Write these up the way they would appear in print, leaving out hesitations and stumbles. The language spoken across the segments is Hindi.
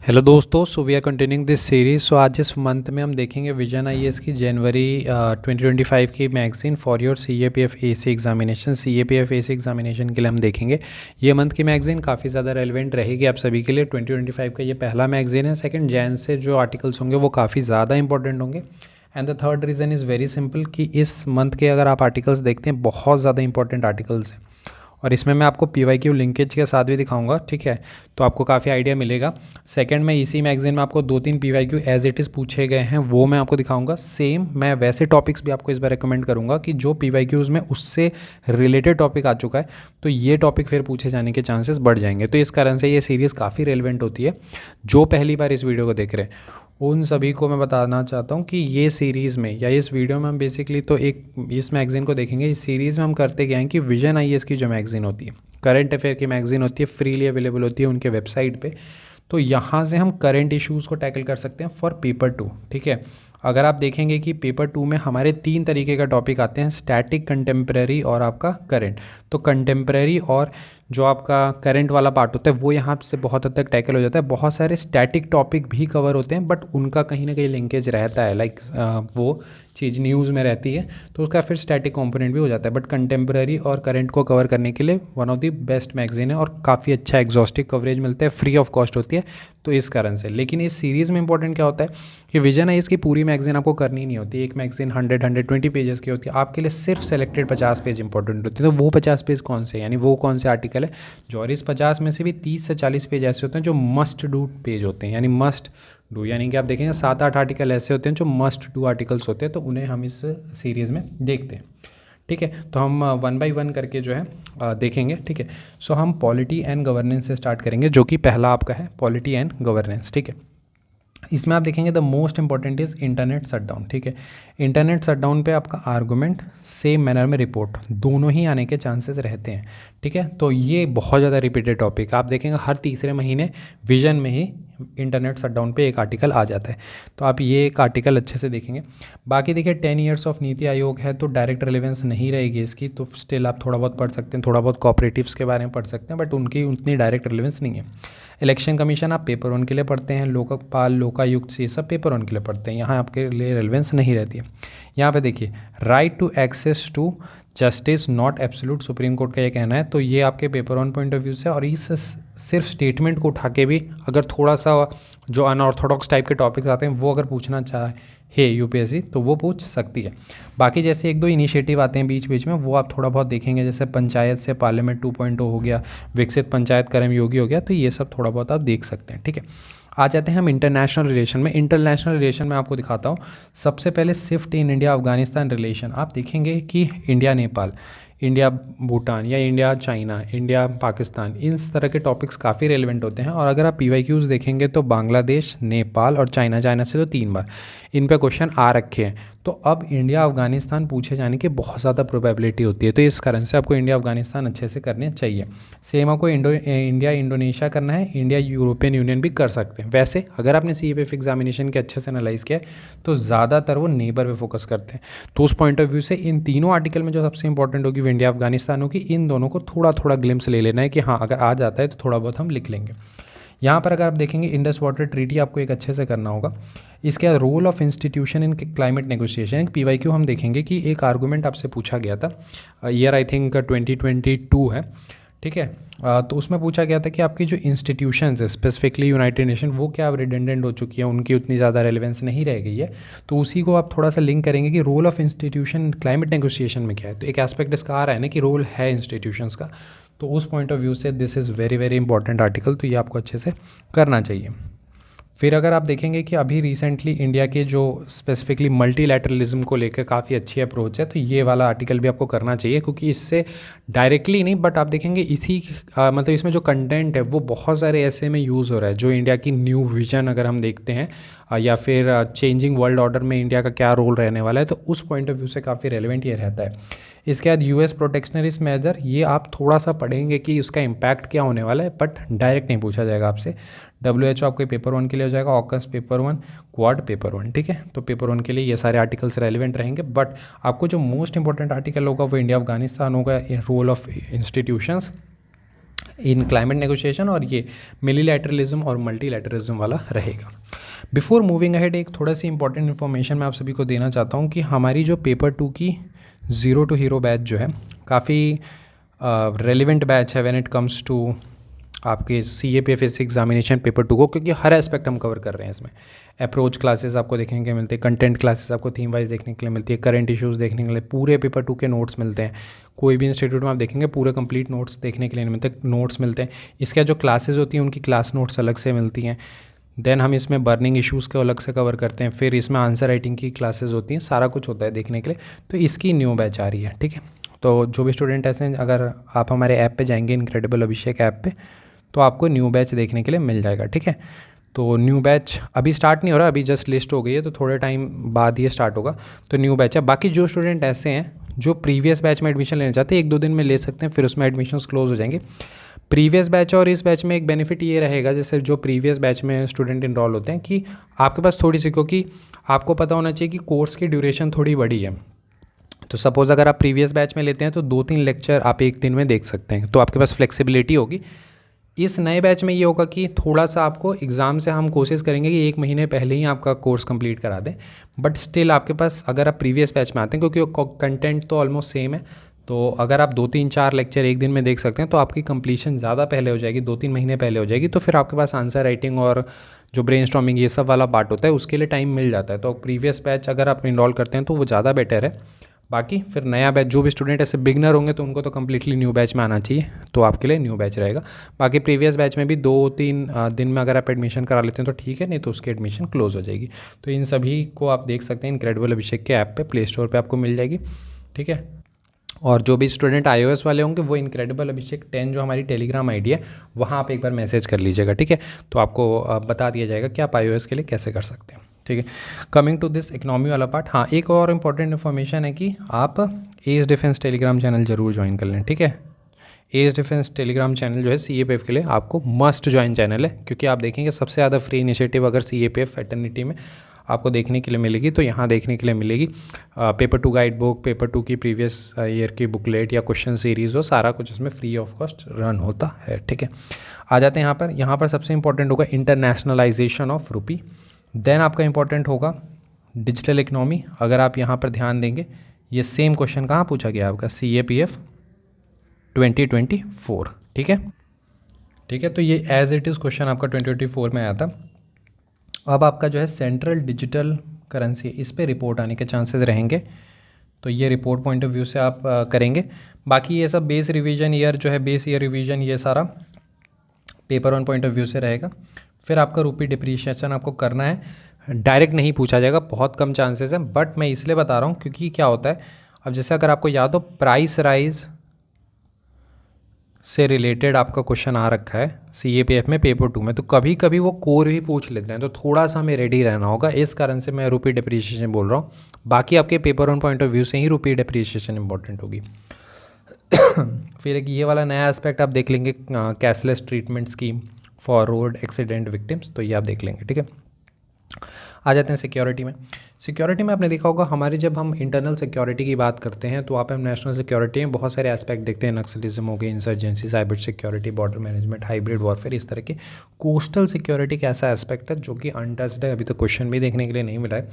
हेलो दोस्तों, so we are continuing this series. So आज इस मंथ में हम देखेंगे विजन आईएएस की जनवरी 2025 की magazine for your CAPF AC examination. CAPF AC examination के लिए हम देखेंगे ये मंथ की मैगजीन काफ़ी ज़्यादा रेलिवेंट रहेगी आप सभी के लिए। 2025 का ये पहला मैगजीन है। सेकंड जैन से जो आर्टिकल्स होंगे वो काफ़ी ज़्यादा इंपॉर्टेंट होंगे। And the third reason is very simple कि इस मंथ के अगर आप आर्टिकल्स देखते हैं बहुत ज़्यादा इंपॉर्टेंट आर्टिकल्स हैं और इसमें मैं आपको पीवाईक्यू लिंकेज के साथ भी दिखाऊंगा, ठीक है, तो आपको काफ़ी आइडिया मिलेगा। सेकंड में इसी मैगजीन में आपको 2-3 पीवाईक्यू एज इट इज़ पूछे गए हैं वो मैं आपको दिखाऊंगा। सेम मैं वैसे टॉपिक्स भी आपको इस बार रिकमेंड करूंगा कि जो पीवाईक्यूज़ में उससे रिलेटेड टॉपिक आ चुका है तो ये टॉपिक फिर पूछे जाने के चांसेस बढ़ जाएंगे। तो इस कारण से ये सीरीज़ काफ़ी रेलिवेंट होती है। जो पहली बार इस वीडियो को देख रहे हैं उन सभी को मैं बताना चाहता हूँ कि ये सीरीज़ में या इस वीडियो में हम बेसिकली तो एक इस मैगज़ीन को देखेंगे। इस सीरीज़ में हम करते क्या हैं कि विजन आईएएस की जो मैगज़ीन होती है, करंट अफेयर की मैगज़ीन होती है, फ्रीली अवेलेबल होती है उनके वेबसाइट पे। तो यहाँ से हम करंट इश्यूज़ को टैकल कर सकते हैं फॉर पेपर 2, ठीक है। अगर आप देखेंगे कि पेपर 2 में हमारे 3 तरीके का टॉपिक आते हैं, स्टैटिक, कंटेम्प्रेरी और आपका करंट। तो कंटेम्प्रेरी और जो आपका करंट वाला पार्ट होता है वो यहाँ से बहुत हद तक टैकल हो जाता है। बहुत सारे स्टैटिक टॉपिक भी कवर होते हैं बट उनका कहीं ना कहीं लिंकेज रहता है, लाइक वो चीज़ न्यूज़ में रहती है तो उसका फिर स्टैटिक कंपोनेंट भी हो जाता है। बट कंटेम्प्रेरी और करंट को कवर करने के लिए one of the best magazine है और काफ़ी अच्छा एग्जॉस्टिव कवरेज मिलता है, फ्री ऑफ कॉस्ट होती है। तो इस कारण से, लेकिन इस सीरीज़ में इंपॉर्टेंट क्या होता है कि विजन है इसकी पूरी मैगजीन आपको करनी नहीं होती। एक मैगजीन 100-120 पेजेस की होती है, आपके लिए सिर्फ सेलेक्टेड 50 पेज इंपॉर्टेंट होती है। तो वो 50 पेज कौन से, यानी वो कौन से आर्टिकल है जो, और इस 50 में से भी 30 से 40 पेज ऐसे होते हैं जो मस्ट डू पेज होते हैं, यानी मस्ट डू, यानी कि आप देखेंगे 7-8 आर्टिकल ऐसे होते हैं जो मस्ट डू आर्टिकल्स होते हैं। तो उन्हें हम इस सीरीज़ में देखते हैं, ठीक है। तो हम 1 बाय 1 करके जो है देखेंगे, ठीक है। सो हम पॉलिटी एंड गवर्नेंस से स्टार्ट करेंगे जो कि पहला आपका है पॉलिटी एंड गवर्नेंस, ठीक है। इसमें आप देखेंगे the most important is internet shutdown, ठीक है। इंटरनेट शटडाउन पे आपका आर्गूमेंट, सेम मैनर में रिपोर्ट, दोनों ही आने के चांसेस रहते हैं, ठीक है। तो ये बहुत ज़्यादा रिपीटेड टॉपिक आप देखेंगे हर तीसरे महीने विजन में ही इंटरनेट शटडाउन पे एक आर्टिकल आ जाता है। तो आप ये एक आर्टिकल अच्छे से देखेंगे। बाकी देखिए 10 ईयर्स ऑफ नीति आयोग है तो डायरेक्ट रिलेवेंस नहीं रहेगी इसकी, तो स्टिल आप थोड़ा बहुत पढ़ सकते हैं, थोड़ा बहुत कोऑपरेटिव्स के बारे में पढ़ सकते हैं बट उनकी उतनी डायरेक्ट रिलेवेंस नहीं है। इलेक्शन कमीशन आप पेपर 1 के लिए पढ़ते हैं, लोकपाल, लोकायुक्त, ये सब पेपर 1 के लिए पढ़ते हैं, यहाँ आपके लिए रेलेवेंस नहीं रहती है। यहाँ पे देखिए right to access to justice not absolute, Supreme Court का ये कहना है। तो ये आपके पेपर 1 पॉइंट ऑफ व्यू से, और इस सिर्फ स्टेटमेंट को उठा के भी अगर थोड़ा सा जो अनऑर्थोडॉक्स टाइप के टॉपिक्स आते हैं वो अगर पूछना चाहे यूपीएससी तो वो पूछ सकती है। बाकी जैसे 1-2 इनिशिएटिव आते हैं बीच बीच में वो आप थोड़ा बहुत देखेंगे, जैसे पंचायत से पार्लियामेंट 2.0 हो गया, विकसित पंचायत कर्मयोगी हो गया, तो ये सब थोड़ा बहुत आप देख सकते हैं, ठीक है। आ जाते हैं हम इंटरनेशनल रिलेशन में। इंटरनेशनल रिलेशन में आपको दिखाता हूँ। सबसे पहले Swift in India Afghanistan relation. आप देखेंगे कि इंडिया नेपाल, इंडिया भूटान या इंडिया चाइना, इंडिया पाकिस्तान, इन तरह के टॉपिक्स काफ़ी रेलिवेंट होते हैं। और अगर आप पीवाईक्यूज़ देखेंगे तो बांग्लादेश, नेपाल और चाइना, चाइना से तो 3 बार इन पे क्वेश्चन आ रखे हैं। तो अब इंडिया अफगानिस्तान पूछे जाने की बहुत ज़्यादा प्रोबेबिलिटी होती है, तो इस कारण से आपको इंडिया अफगानिस्तान अच्छे से करने चाहिए। सेम आपको इंडिया इंडोनेशिया करना है, इंडिया यूरोपियन यूनियन भी कर सकते हैं। वैसे अगर आपने सीएपीएफ एग्जामिनेशन के अच्छे से एनालाइज किया है तो ज़्यादातर वो नेबर पे फोकस करते हैं। तो उस पॉइंट ऑफ व्यू से इन तीनों आर्टिकल में जो सबसे इंपॉर्टेंट होगी वो इंडिया अफगानिस्तान होगी। इन दोनों को थोड़ा थोड़ा ग्लिम्स ले लेना है कि हाँ अगर आ जाता है तो थोड़ा बहुत हम लिख लेंगे। यहाँ पर अगर आप देखेंगे इंडस वाटर ट्रीटी आपको एक अच्छे से करना होगा। इसके बाद role of institution in climate negotiation, एक पीवाईक्यू हम देखेंगे कि एक आर्गूमेंट आपसे पूछा गया था, ईयर आई थिंक 2022 है, ठीक है। तो उसमें पूछा गया था कि आपकी जो इंस्टीट्यूशंस है स्पेसिफिकली यूनाइटेड नेशन वो क्या अब रिडेंडेंट हो चुकी है, उनकी उतनी ज़्यादा रेलेवेंस नहीं रह गई है। तो उसी को आप थोड़ा सा लिंक करेंगे कि role of institution climate negotiation में क्या है। तो एक एस्पेक्ट इसका आ रहा है ना कि रोल है इंस्टीट्यूशंस का, तो उस पॉइंट ऑफ व्यू से this is very very important article, तो ये आपको अच्छे से करना चाहिए। फिर अगर आप देखेंगे कि अभी रिसेंटली इंडिया के जो स्पेसिफिकली मल्टीलैटरलिज्म को लेकर काफ़ी अच्छी अप्रोच है, तो ये वाला आर्टिकल भी आपको करना चाहिए क्योंकि इससे डायरेक्टली नहीं बट आप देखेंगे इसी मतलब इसमें जो कंटेंट है वो बहुत सारे ऐसे में यूज़ हो रहा है जो इंडिया की न्यू विजन अगर हम देखते हैं या फिर चेंजिंग वर्ल्ड ऑर्डर में इंडिया का क्या रोल रहने वाला है, तो उस पॉइंट ऑफ व्यू से काफ़ी रेलिवेंट ये रहता है। इसके बाद यूएस प्रोटेक्शनरिस्ट मेजर, ये आप थोड़ा सा पढ़ेंगे कि उसका इम्पैक्ट क्या होने वाला है बट डायरेक्ट नहीं पूछा जाएगा आपसे। WHO आपके पेपर 1 के लिए हो जाएगा, ऑकस पेपर 1, क्वाड पेपर 1, ठीक है। तो पेपर 1 के लिए ये सारे आर्टिकल्स रेलिवेंट रहेंगे बट आपको जो मोस्ट इंपॉर्टेंट आर्टिकल होगा वो इंडिया अफगानिस्तान होगा, role of institutions in climate negotiation, और ये मिलीलैटरलिज्म और मल्टीलैटरलिज्म वाला रहेगा। बिफोर मूविंग अहेड एक थोड़ा सी इंपॉर्टेंट इन्फॉर्मेशन मैं आप सभी को देना चाहता हूँ कि हमारी जो पेपर 2 की ज़ीरो टू हीरो बैच जो है काफ़ी रेलिवेंट बैच है व्हेन इट कम्स टू आपके CAPFAC एग्जामिनेशन पेपर 2 को, क्योंकि हर एस्पेक्ट हम कवर कर रहे हैं इसमें। अप्रोच क्लासेस आपको देखने के मिलते हैं, कंटेंट क्लासेस आपको थीम वाइज देखने के लिए मिलती है, करंट इश्यूज़ देखने के लिए, पूरे पेपर 2 के नोट्स मिलते हैं। कोई भी इंस्टीट्यूट में आप देखेंगे पूरे कंप्लीट नोट्स देखने के लिए नहीं मिलते, नोट्स मिलते हैं। इसके जो क्लासेस होती हैं उनकी क्लास नोट्स अलग से मिलती हैं। देन हम इसमें बर्निंग इश्यूज़ को अलग से कवर करते हैं, फिर इसमें आंसर राइटिंग की क्लासेस होती हैं, सारा कुछ होता है देखने के लिए। तो इसकी न्यू बैच आ रही है, ठीक है। तो जो भी स्टूडेंट ऐसे हैं, अगर आप हमारे ऐप पे जाएंगे इनक्रेडिबल अभिषेक ऐप पे, तो आपको न्यू बैच देखने के लिए मिल जाएगा, ठीक है। तो न्यू बैच अभी स्टार्ट नहीं हो रहा, अभी जस्ट लिस्ट हो गई है, तो थोड़े टाइम बाद ये स्टार्ट होगा। तो न्यू बैच है। बाकी जो स्टूडेंट ऐसे हैं जो प्रीवियस बैच में एडमिशन लेना चाहते हैं, 1-2 दिन में ले सकते हैं, फिर उसमें एडमिशन्स क्लोज हो जाएंगे। प्रीवियस बैच और इस बैच में एक बेनिफिट ये रहेगा, जैसे जो प्रीवियस बैच में स्टूडेंट इनरोल होते हैं, कि आपके पास थोड़ी सी, क्योंकि आपको पता होना चाहिए कि कोर्स की ड्यूरेशन थोड़ी बड़ी है। तो सपोज़ अगर आप प्रीवियस बैच में लेते हैं तो 2-3 लेक्चर आप एक दिन में देख सकते हैं, तो आपके पास फ्लेक्सिबिलिटी होगी। इस नए बैच में ये होगा कि थोड़ा सा आपको एग्ज़ाम से हम कोशिश करेंगे कि 1 महीने पहले ही आपका कोर्स कंप्लीट करा दें, बट स्टिल आपके पास अगर आप प्रीवियस बैच में आते हैं, क्योंकि कंटेंट तो ऑलमोस्ट सेम है, तो अगर आप 2-3-4 लेक्चर एक दिन में देख सकते हैं तो आपकी कंप्लीशन ज़्यादा पहले हो जाएगी, 2-3 महीने पहले हो जाएगी। तो फिर आपके पास आंसर राइटिंग और जो ब्रेनस्टॉर्मिंग ये सब वाला पार्ट होता है उसके लिए टाइम मिल जाता है। तो प्रीवियस बैच अगर आप इनरोल करते हैं तो वो ज़्यादा बेटर है। बाकी फिर नया बैच, जो भी स्टूडेंट ऐसे बिगनर होंगे तो उनको तो कम्प्लीटली न्यू बैच में आना चाहिए, तो आपके लिए न्यू बैच रहेगा। बाकी प्रीवियस बैच में भी 2-3 दिन में अगर आप एडमिशन करा लेते हैं तो ठीक है, नहीं तो उसकी एडमिशन क्लोज हो जाएगी। तो इन सभी को आप देख सकते हैं इनक्रेडिबल अभिषेक के ऐप पे, प्ले स्टोर पे आपको मिल जाएगी, ठीक है। और जो भी स्टूडेंट iOS वाले होंगे वो इनक्रेडिबल अभिषेक 10 जो हमारी टेलीग्राम आईडी है वहाँ आप एक बार मैसेज कर लीजिएगा, ठीक है। तो आपको बता दिया जाएगा कि आप iOS के लिए कैसे कर सकते हैं, ठीक है। कमिंग टू दिस इकोनॉमी वाला पार्ट, हाँ एक और इम्पॉर्टेंट इन्फॉर्मेशन है कि आप एज डिफेंस टेलीग्राम चैनल जरूर ज्वाइन कर लें, ठीक है। एज डिफेंस टेलीग्राम चैनल जो है CAPF के लिए आपको मस्ट ज्वाइन चैनल है, क्योंकि आप देखेंगे सबसे ज़्यादा फ्री इनिशिएटिव अगर CAPF फैटर्निटी में आपको देखने के लिए मिलेगी तो यहाँ देखने के लिए मिलेगी। पेपर 2 गाइड बुक, पेपर 2 की प्रीवियस ईयर की बुकलेट या क्वेश्चन सीरीज़ हो, सारा कुछ इसमें फ्री ऑफ कॉस्ट रन होता है, ठीक है। आ जाते हैं यहाँ पर सबसे इंपॉर्टेंट होगा इंटरनेशनलाइजेशन ऑफ रुपी। देन आपका इंपॉर्टेंट होगा डिजिटल इकनॉमी। अगर आप यहाँ पर ध्यान देंगे, ये सेम क्वेश्चन कहाँ पूछा गया आपका, CAPF 2024, ठीक है, ठीक है। तो ये एज इट इज़ क्वेश्चन आपका 2024 में आया था। अब आपका जो है सेंट्रल डिजिटल करेंसी, इस पे रिपोर्ट आने के चांसेस रहेंगे, तो ये रिपोर्ट पॉइंट ऑफ व्यू से आप करेंगे। बाकी ये सब बेस रिवीजन ईयर जो है, बेस ईयर रिवीजन, ये सारा पेपर 1 पॉइंट ऑफ व्यू से रहेगा। फिर आपका रुपी डिप्रिशिएशन आपको करना है, डायरेक्ट नहीं पूछा जाएगा, बहुत कम चांसेस हैं, बट मैं इसलिए बता रहा हूँ क्योंकि क्या होता है, अब जैसे अगर आपको याद हो प्राइस राइज से रिलेटेड आपका क्वेश्चन आ रखा है CAPF में पेपर 2 में, तो कभी कभी वो कोर भी पूछ लेते हैं, तो थोड़ा सा हमें रेडी रहना होगा, इस कारण से मैं रुपी डिप्रिशिएशन बोल रहा हूँ। बाकी आपके पेपर 1 पॉइंट ऑफ व्यू से ही रुपी डिप्रिशिएशन इंपॉर्टेंट होगी। फिर एक ये वाला नया एस्पेक्ट आप देख लेंगे, cashless treatment scheme for road accident victims, तो ये आप देख लेंगे, ठीक है। आ जाते हैं सिक्योरिटी में। सिक्योरिटी में आपने देखा होगा, हमारे जब हम इंटरनल सिक्योरिटी की बात करते हैं तो आप हम नेशनल सिक्योरिटी में बहुत सारे एस्पेक्ट देखते हैं, नक्सलिज्म हो गए, insurgency, cyber security, border management, hybrid warfare, इस तरह के। कोस्टल सिक्योरिटी एक ऐसा एस्पेक्ट है जो कि अनटच्ड है, अभी तो क्वेश्चन भी देखने के लिए नहीं मिला है,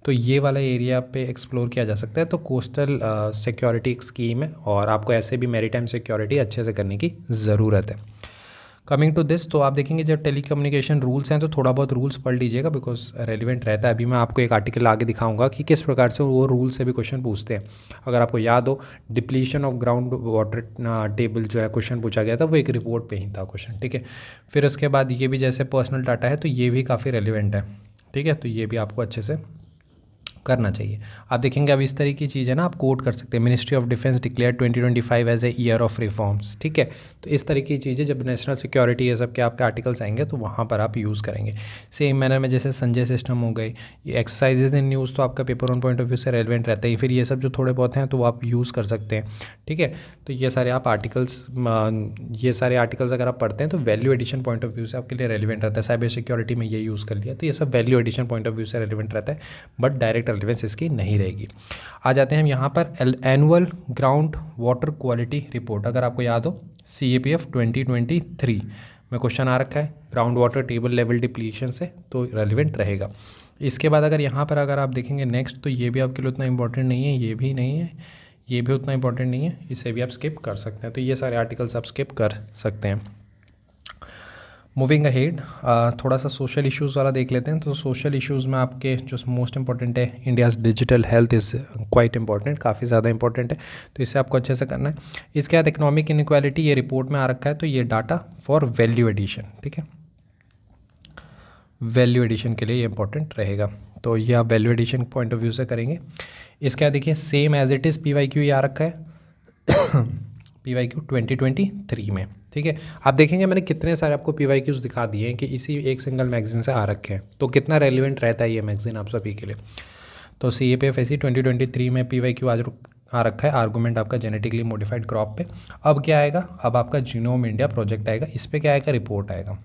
तो ये वाला एरिया पे एक्सप्लोर किया जा सकता है। तो कोस्टल सिक्योरिटी एक स्कीम है और आपको ऐसे भी मैरीटाइम सिक्योरिटी अच्छे से करने की ज़रूरत है। कमिंग टू दिस, तो आप देखेंगे जब टेलीकम्युनिकेशन रूल्स हैं तो थोड़ा बहुत रूल्स पढ़ लीजिएगा, बिकॉज रेलिवेंट रहता है। अभी मैं आपको एक आर्टिकल आगे दिखाऊंगा कि किस प्रकार से वो रूल से भी क्वेश्चन पूछते हैं। अगर आपको याद हो, depletion of ground water table जो है क्वेश्चन पूछा गया था, वो एक रिपोर्ट पे ही था क्वेश्चन, ठीक है। फिर उसके बाद ये भी जैसे पर्सनल डाटा है तो ये भी काफ़ी रेलिवेंट है, ठीक है, तो ये भी आपको अच्छे से करना चाहिए। आप देखेंगे अब इस तरह की चीज़ है ना, आप कोट कर सकते हैं, Ministry of Defence declare 2025 as a year of reforms, ठीक है। तो इस तरह की चीज़ें जब नेशनल सिक्योरिटी ये सब के आपके आर्टिकल्स आएंगे तो वहाँ पर आप यूज़ करेंगे। सेम मैनर में जैसे संजय सिस्टम हो गए, ये एक्सरसाइजेज इन न्यूज़, तो आपका पेपर 1 पॉइंट ऑफ व्यू से रेलिवेंट रहता है। फिर ये सब जो थोड़े बहुत हैं तो आप यूज़ कर सकते हैं, ठीक है। तो ये सारे आप आर्टिकल्स, ये सारे आर्टिकल्स अगर आप पढ़ते हैं तो value addition point of view से आपके लिए रेलिवेंट रहता है। साइबर सिक्योरिटी में ये यूज़ कर लिया तो ये सब value addition point of view से रेलिवेंट रहता है, बट डायरेक्ट रेलिवेंस इसकी नहीं रहेगी। आ जाते हैं हम यहाँ पर annual ground water quality report. अगर आपको याद हो CAPF 2023 में क्वेश्चन आ रखा है ground water table level depletion से, तो रेलिवेंट रहेगा। इसके बाद अगर यहाँ पर अगर आप देखेंगे नेक्स्ट, तो ये भी आपके लिए उतना इंपॉर्टेंट नहीं है, ये भी नहीं है, ये भी उतना इंपॉर्टेंट नहीं है, इसे भी आप स्किप कर सकते हैं। तो ये सारे आर्टिकल्स आप स्किप कर सकते हैं। मूविंग अहेड, थोड़ा सा सोशल इश्यूज़ वाला देख लेते हैं। तो सोशल इश्यूज़ में आपके जो मोस्ट इंपॉर्टेंट है, India's digital health is quite important, काफ़ी ज़्यादा इंपॉर्टेंट है, तो इसे आपको अच्छे से करना है। इसके बाद इकोनॉमिक इनइक्वालिटी, ये रिपोर्ट में आ रखा है, तो ये डाटा फॉर वैल्यू एडिशन, ठीक है, वैल्यू एडिशन के लिए ये इंपॉर्टेंट रहेगा, तो ये आप value addition point of view से करेंगे। इसके बाद देखिए same as it is PYQ ये आ रखा है PYQ 2023 में, ठीक है। आप देखेंगे मैंने कितने सारे आपको PYQs दिखा दिए हैं कि इसी एक सिंगल मैगजीन से आ रखे हैं, तो कितना रेलिवेंट रहता है ये मैगजीन आप सभी के लिए। तो CAPF ऐसी 2023 में PYQ आज आ रखा है, आर्गूमेंट आपका जेनेटिकली मॉडिफाइड क्रॉप पे। अब क्या आएगा, अब आपका जीनोम इंडिया प्रोजेक्ट आएगा, इस पर क्या आएगा, रिपोर्ट आएगा,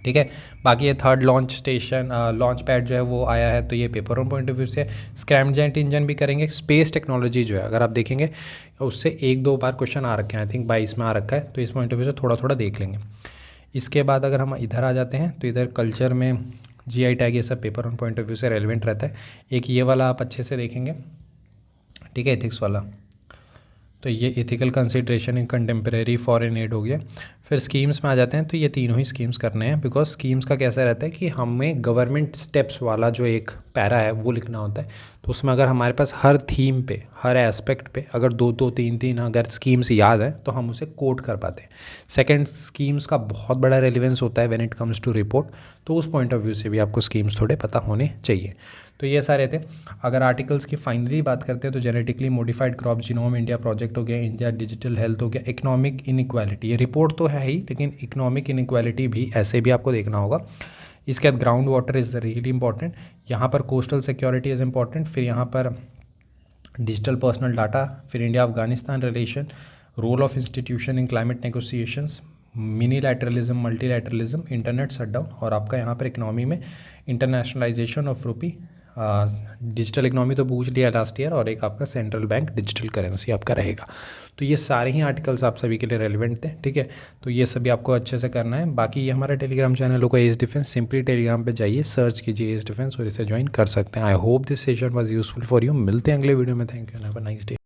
ठीक है। बाकी ये third launch station launch pad जो है वो आया है, तो ये paper on point of view से स्क्रैमजेट इंजन भी करेंगे। स्पेस टेक्नोलॉजी जो है अगर आप देखेंगे उससे 1-2 बार क्वेश्चन आ रखे हैं, आई थिंक 22 में आ रखा है, तो इस पॉइंट ऑफ व्यू से थोड़ा थोड़ा देख लेंगे। इसके बाद अगर हम इधर आ जाते हैं, तो इधर कल्चर में GI टैग ये सब paper on point of view से रेलिवेंट रहता है। एक ये वाला आप अच्छे से देखेंगे, ठीक है, एथिक्स वाला, तो ये एथिकल कंसिड्रेशन इन कंटेम्प्रेरी फॉरेन एड हो गया। फिर स्कीम्स में आ जाते हैं, तो ये तीनों ही स्कीम्स करने हैं, बिकॉज स्कीम्स का कैसा रहता है कि हमें गवर्नमेंट स्टेप्स वाला जो एक पैरा है वो लिखना होता है, तो उसमें अगर हमारे पास हर थीम पे, हर एस्पेक्ट पे अगर 2-2 3-3 अगर स्कीम्स याद हैं तो हम उसे कोट कर पाते हैं। सेकंड, स्कीम्स का बहुत बड़ा रेलिवेंस होता है when it comes to report, तो उस पॉइंट ऑफ व्यू से भी आपको स्कीम्स थोड़े पता होने चाहिए। तो ये सारे थे। अगर आर्टिकल्स की फाइनली बात करते हैं तो genetically modified crop genome India project हो गया, इंडिया डिजिटल हेल्थ हो गया, इकोनॉमिक इनइक्वालिटी, ये रिपोर्ट तो है ही, लेकिन इकोनॉमिक इनइक्वालिटी भी ऐसे भी आपको देखना होगा। इसके बाद ground water is really important, यहाँ पर कोस्टल सिक्योरिटी इज़ इंपॉर्टेंट, फिर यहाँ पर डिजिटल पर्सनल डाटा, फिर India Afghanistan relation, role of institution in climate negotiations, minilateralism, multilateralism, internet shutdown, और आपका यहाँ पर इकनॉमी में internationalisation of rupee, digital economy तो पूछ लिया लास्ट ईयर, और एक आपका सेंट्रल बैंक डिजिटल करेंसी आपका रहेगा। तो ये सारे ही आर्टिकल्स आप सभी के लिए रेलिवेंट थे, ठीक है। तो ये सभी आपको अच्छे से करना है। बाकी ये हमारा टेलीग्राम चैनल होगा एज डिफेंस, सिंपली टेलीग्राम पे जाइए, सर्च कीजिए एज डिफेंस और इसे ज्वाइन कर सकते हैं। I hope this session was useful for you. मिलते हैं अगले वीडियो में। Thank you, have a nice day.